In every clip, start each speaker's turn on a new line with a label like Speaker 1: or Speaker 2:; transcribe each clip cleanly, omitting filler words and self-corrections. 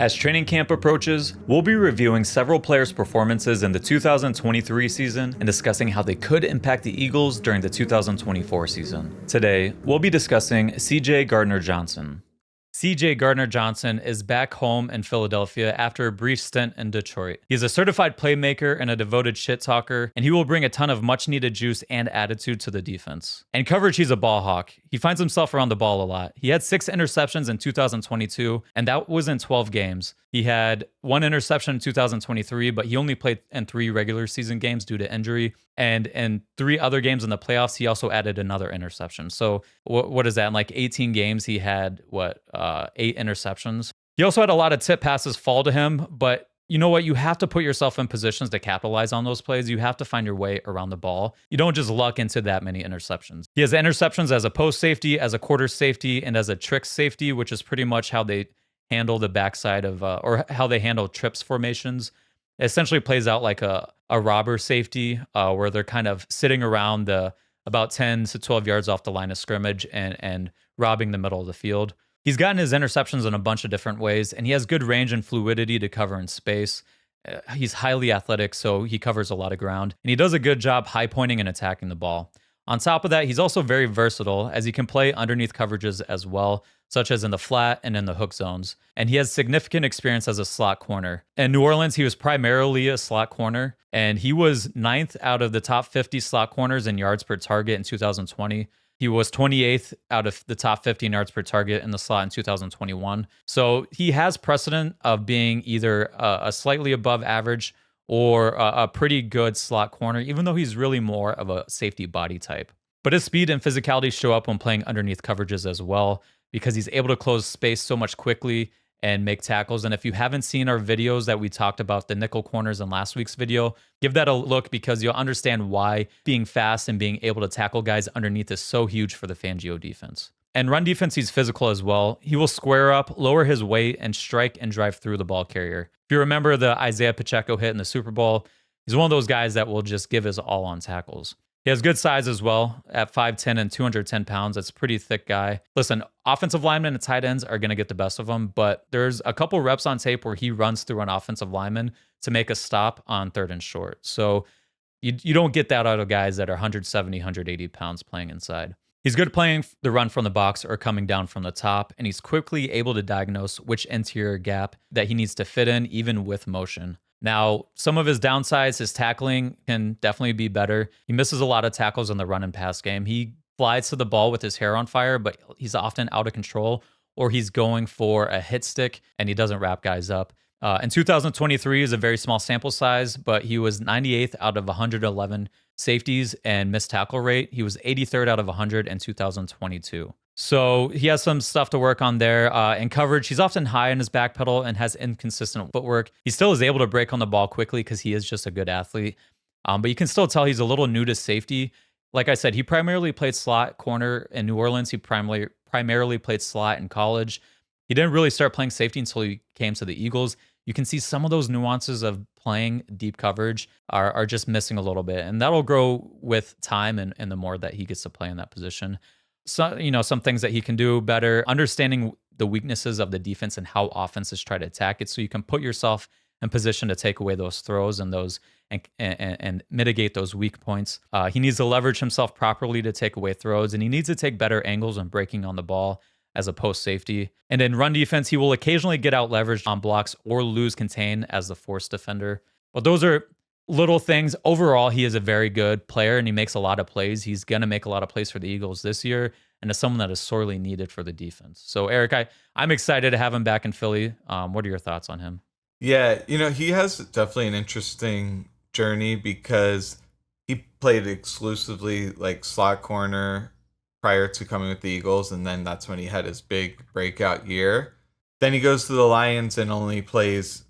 Speaker 1: As training camp approaches, we'll be reviewing several players' performances in the 2023 season and discussing how they could impact the Eagles during the 2024 season. Today, we'll be discussing CJ Gardner-Johnson. CJ Gardner-Johnson is back home in Philadelphia after a brief stint in Detroit. He's a certified playmaker and a devoted shit talker, and he will bring a ton of much needed juice and attitude to the defense. In coverage, he's a ball hawk. He finds himself around the ball a lot. He had 6 interceptions in 2022, and that was in 12 games. He had 1 interception in 2023, but he only played in 3 regular season games due to injury. And in 3 other games in the playoffs, he also added another interception. So what is that? In like 18 games, he had 8 interceptions. He also had a lot of tip passes fall to him, but you know what? You have to put yourself in positions to capitalize on those plays. You have to find your way around the ball. You don't just luck into that many interceptions. He has interceptions as a post safety, as a quarter safety, and as a trick safety, which is pretty much how they handle the backside of, or how they handle trips formations. It essentially plays out like a robber safety, where they're kind of sitting around about 10 to 12 yards off the line of scrimmage and robbing the middle of the field. He's gotten his interceptions in a bunch of different ways, and he has good range and fluidity to cover in space. He's highly athletic, so he covers a lot of ground, and he does a good job high pointing and attacking the ball. On top of that, he's also very versatile, as he can play underneath coverages as well, such as in the flat and in the hook zones. And he has significant experience as a slot corner. In New Orleans, he was primarily a slot corner, and he was 9th out of the top 50 slot corners in yards per target in 2020. He was 28th out of the top 15 yards per target in the slot in 2021. So he has precedent of being either a slightly above average or a pretty good slot corner, even though he's really more of a safety body type. But his speed and physicality show up when playing underneath coverages as well, because he's able to close space so much quickly and make tackles. And if you haven't seen our videos that we talked about, the nickel corners in last week's video, give that a look, because you'll understand why being fast and being able to tackle guys underneath is so huge for the Fangio defense. And run defense, he's physical as well. He will square up, lower his weight, and strike and drive through the ball carrier. If you remember the Isaiah Pacheco hit in the Super Bowl, he's one of those guys that will just give his all on tackles. He has good size as well at 5'10 and 210 pounds. That's a pretty thick guy. Listen, offensive linemen and tight ends are going to get the best of him, but there's a couple reps on tape where he runs through an offensive lineman to make a stop on 3rd and short. So you don't get that out of guys that are 170, 180 pounds playing inside. He's good playing the run from the box or coming down from the top, and he's quickly able to diagnose which interior gap that he needs to fit in, even with motion. Now, some of his downsides, his tackling can definitely be better. He misses a lot of tackles in the run and pass game. He flies to the ball with his hair on fire, but he's often out of control, or he's going for a hit stick and he doesn't wrap guys up. In 2023 is a very small sample size, but he was 98th out of 111 safeties and missed tackle rate. He was 83rd out of 100 in 2022. So he has some stuff to work on there. In coverage, he's often high in his back pedal and has inconsistent footwork. He still is able to break on the ball quickly because he is just a good athlete. But you can still tell he's a little new to safety. Like I said, he primarily played slot corner in New Orleans. He primarily played slot in college. He didn't really start playing safety until he came to the Eagles. You can see some of those nuances of playing deep coverage are just missing a little bit. And that'll grow with time and the more that he gets to play in that position. So, some things that he can do better, understanding the weaknesses of the defense and how offenses try to attack it, so you can put yourself in position to take away those throws and those and mitigate those weak points. He needs to leverage himself properly to take away throws, and he needs to take better angles when breaking on the ball as a post safety. And in run defense, he will occasionally get out leveraged on blocks or lose contain as the force defender. But those are little things. Overall, he is a very good player and he makes a lot of plays. He's going to make a lot of plays for the Eagles this year, and is someone that is sorely needed for the defense. So Eric, I'm excited to have him back in Philly. What are your thoughts on him?
Speaker 2: Yeah, he has definitely an interesting journey, because he played exclusively like slot corner prior to coming with the Eagles, and then that's when he had his big breakout year. Then he goes to the Lions and only plays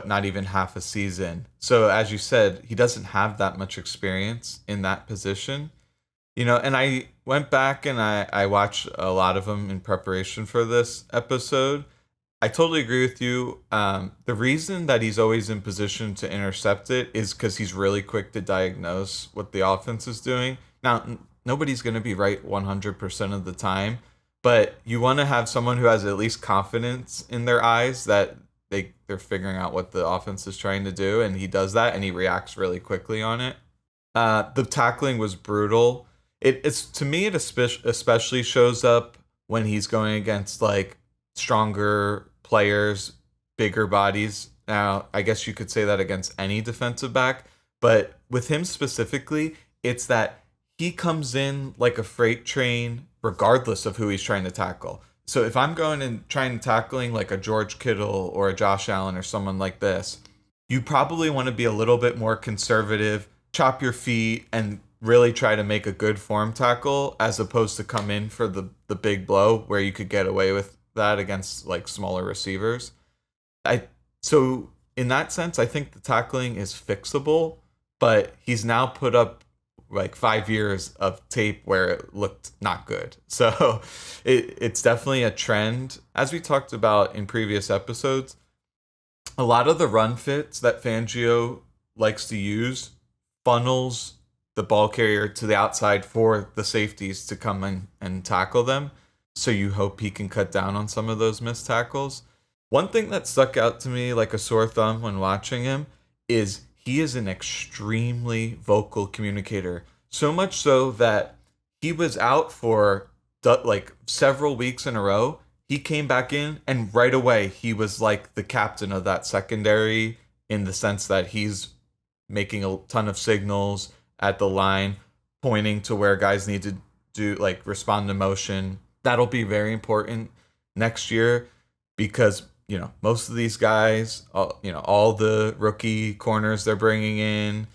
Speaker 2: not even half a season. So as you said, he doesn't have that much experience in that position. And I went back and I watched a lot of them in preparation for this episode. I totally agree with you. The reason that he's always in position to intercept it is because he's really quick to diagnose what the offense is doing. Now, nobody's going to be right 100% of the time, but you want to have someone who has at least confidence in their eyes that they're figuring out what the offense is trying to do, and he does that, and he reacts really quickly on it. The tackling was brutal. It's to me, it especially shows up when he's going against like stronger players, bigger bodies. Now, I guess you could say that against any defensive back, but with him specifically, it's that he comes in like a freight train, regardless of who he's trying to tackle. So if I'm going and trying to tackling like a George Kittle or a Josh Allen or someone like this, you probably want to be a little bit more conservative, chop your feet, and really try to make a good form tackle as opposed to come in for the big blow where you could get away with that against like smaller receivers. So in that sense, I think the tackling is fixable, but he's now put up like 5 years of tape where it looked not good. So it's definitely a trend. As we talked about in previous episodes, a lot of the run fits that Fangio likes to use funnels the ball carrier to the outside for the safeties to come in and tackle them. So you hope he can cut down on some of those missed tackles. One thing that stuck out to me like a sore thumb when watching him is he is an extremely vocal communicator. So much so that he was out for like several weeks in a row. He came back in and right away he was like the captain of that secondary in the sense that he's making a ton of signals at the line, pointing to where guys need to do like respond to motion. That'll be very important next year because, you know, most of these guys, all the rookie corners they're bringing in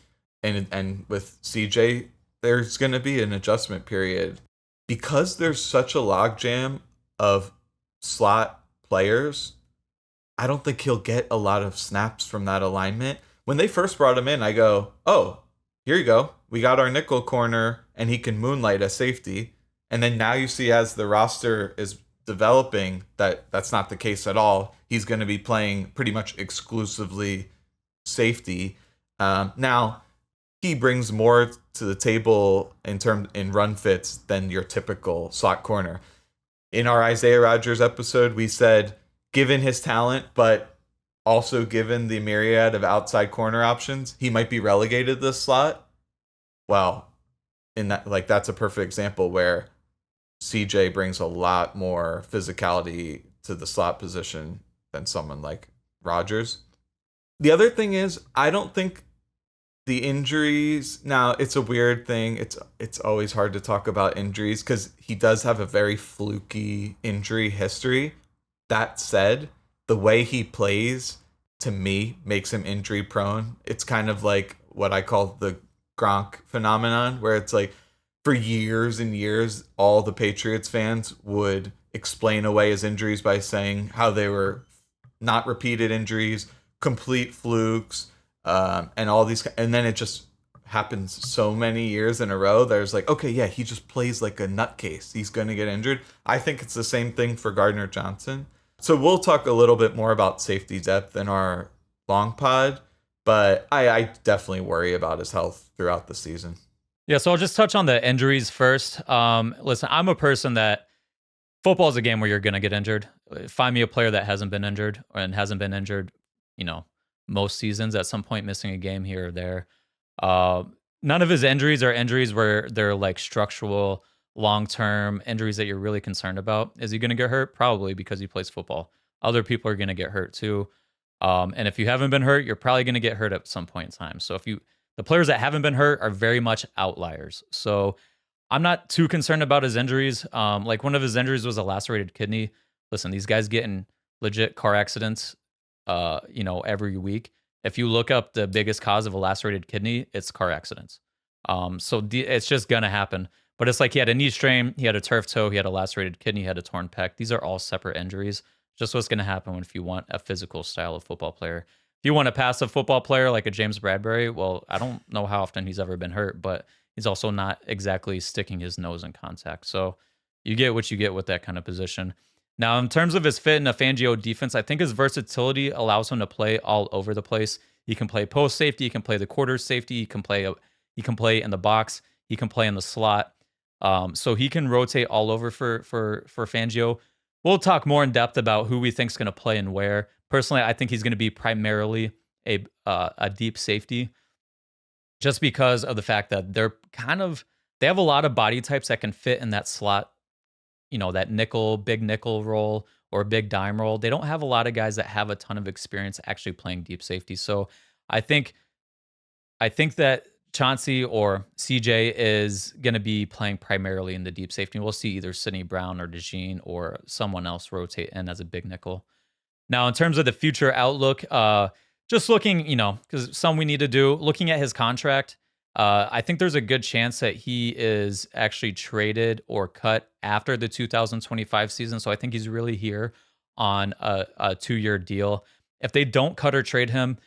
Speaker 2: and with CJ, there's going to be an adjustment period because there's such a logjam of slot players. I don't think he'll get a lot of snaps from that alignment. When they first brought him in, I go, oh, here you go. We got our nickel corner and he can moonlight as safety. And then now you see as the roster is developing that's not the case at all. He's going to be playing pretty much exclusively safety. Now, he brings more to the table in run fits than your typical slot corner. In our Isaiah Rodgers episode, we said, given his talent, but also given the myriad of outside corner options, he might be relegated this slot. Well, in that, like, that's a perfect example where CJ brings a lot more physicality to the slot position than someone like Rodgers. The other thing is, I don't think the injuries, now it's a weird thing. It's always hard to talk about injuries because he does have a very fluky injury history. That said, the way he plays to me makes him injury prone. It's kind of like what I call the Gronk phenomenon, where it's like for years and years, all the Patriots fans would explain away his injuries by saying how they were not repeated injuries, complete flukes, and all these, and then it just happens so many years in a row. There's like, okay, yeah, he just plays like a nutcase. He's going to get injured. I think it's the same thing for Gardner-Johnson. So we'll talk a little bit more about safety depth in our long pod, but I definitely worry about his health throughout the season.
Speaker 1: Yeah, so I'll just touch on the injuries first. Listen, I'm a person that football is a game where you're going to get injured. Find me a player that hasn't been injured most seasons at some point, missing a game here or there. None of his injuries are injuries where they're like structural, long-term injuries that you're really concerned about. Is he going to get hurt? Probably, because he plays football. Other people are going to get hurt too. And if you haven't been hurt, you're probably going to get hurt at some point in time. So the players that haven't been hurt are very much outliers. So I'm not too concerned about his injuries. Like one of his injuries was a lacerated kidney. Listen, these guys get in legit car accidents, every week. If you look up the biggest cause of a lacerated kidney, it's car accidents. It's just going to happen. But it's like he had a knee strain, he had a turf toe, he had a lacerated kidney, he had a torn pec. These are all separate injuries. Just what's going to happen if you want a physical style of football player. If you want a passive football player like a James Bradbury, well, I don't know how often he's ever been hurt, but he's also not exactly sticking his nose in contact. So you get what you get with that kind of position. Now, in terms of his fit in a Fangio defense, I think his versatility allows him to play all over the place. He can play post safety, he can play the quarter safety, he can play in the box, he can play in the slot. So he can rotate all over for Fangio. We'll talk more in depth about who we think is going to play and where, Personally, I think he's going to be primarily a deep safety, just because of the fact that they have a lot of body types that can fit in that slot, that big nickel role or big dime role. They don't have a lot of guys that have a ton of experience actually playing deep safety. So I think I think that Chauncey or CJ is going to be playing primarily in the deep safety. We'll see either Sidney Brown or DeJean or someone else rotate in as a big nickel. Now, in terms of the future outlook, just looking, because some we need to do, looking at his contract, I think there's a good chance that he is actually traded or cut after the 2025 season. So I think he's really here on a 2-year deal. If they don't cut or trade him,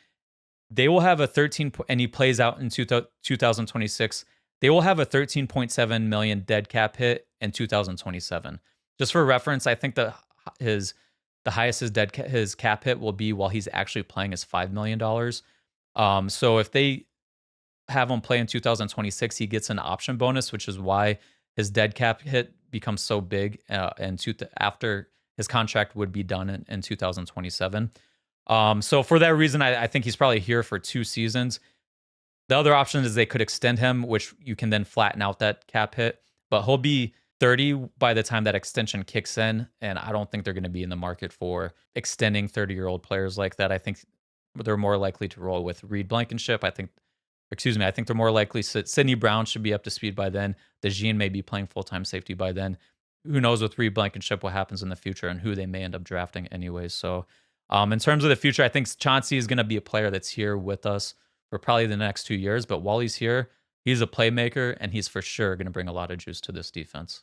Speaker 1: they will have and he plays out in 2026. They will have a 13.7 million dead cap hit in 2027. Just for reference, I think the highest his cap hit will be while he's actually playing is $5 million. So if they have him play in 2026, he gets an option bonus, which is why his dead cap hit becomes so big after his contract would be done in 2027. So for that reason, I think he's probably here for 2 seasons. The other option is they could extend him, which you can then flatten out that cap hit, but he'll be 30 by the time that extension kicks in. And I don't think they're going to be in the market for extending 30-year-old players like that. I think they're more likely to roll with Reed Blankenship. I think they're more likely Sidney Brown should be up to speed by then. DeJean may be playing full-time safety by then. Who knows with Reed Blankenship what happens in the future and who they may end up drafting anyways. So in terms of the future, I think Chauncey is going to be a player that's here with us for probably the next 2 years. But while he's here, he's a playmaker, and he's for sure going to bring a lot of juice to this defense.